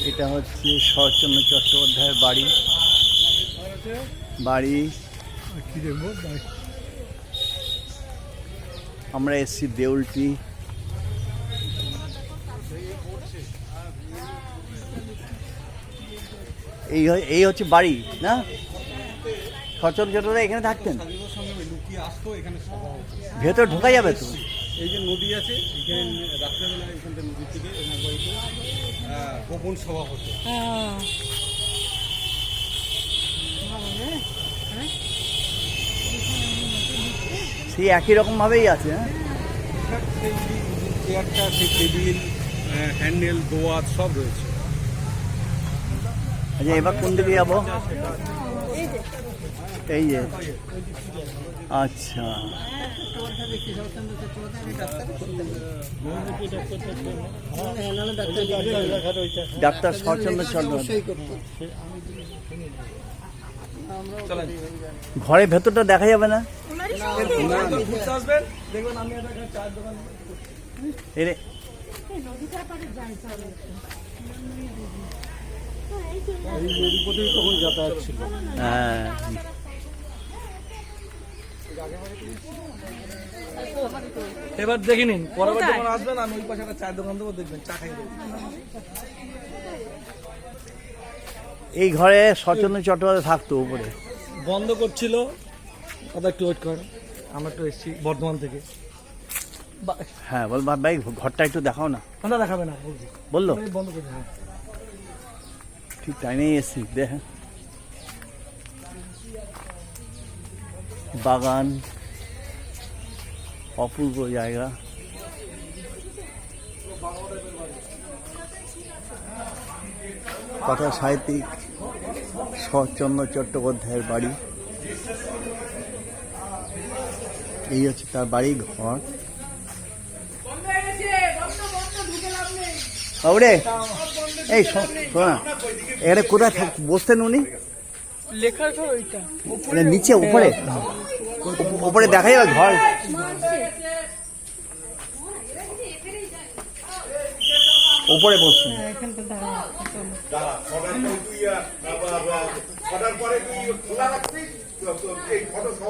এটা হচ্ছে শরৎচন্দ্র চট্টোপাধ্যায়ের বাড়ি। আমরা এসছি দেউলটি। এই হচ্ছে বাড়ি না? শরৎচন্দ্র চট্টোপাধ্যায় এখানে থাকতেন? ভেতর ঢোকা যাবে তো? এই যে নদী আছে, এখানে রাত্রেবেলা এখান থেকে নদীর থেকে ওনার বাড়িতে গোপন সভা হতো। সেই একই রকম ভাবেই আছে। হ্যাঁ, সেই চেয়ারটা, সেই টেবিল, হ্যান্ডেল, দোয়াত সব রয়েছে। আচ্ছা, এবার কোন দিকে যাবো? এই যে আচ্ছা, ডাক্তার শরৎচন্দ্র চট্টোপাধ্যায়। ঘরের ভেতরটা দেখা যাবে না? তখন যাতায়াত ছিল। হ্যাঁ, এবার দেখে নিন, পরবর্তী যখন আসবেন আমি ওই পাশে একটা চায়ের দোকান দেবো, দেখবেন চা খাই দেবো। এই ঘরে শরৎচন্দ্র চট্টোপাধ্যায় থাকতো উপরে। বন্ধ করছিল, কথা একটু ওয়েট করেন, আমরা একটু এসেছি বর্ধমান থেকে। হ্যাঁ বল ভাই, ঘরটা একটু দেখাও না। না, দেখাবে না বললো বন্ধ করে। হ্যাঁ, ঠিক টাইমেই এসছি। দেখ, বাগান, অপূর্ব জায়গা। কথা সাহিত্যিক শরৎচন্দ্র চট্টোপাধ্যায়ের বাড়ি। এই হচ্ছে তার বাড়ি ঘর। ওরে, এই শোনা, এখানে কোথায় বসতেন উনি? লেখার ঘর ওইটা নিচে, উপরে উপরে দেখা যাবে ঘর। উপরে বসছেন।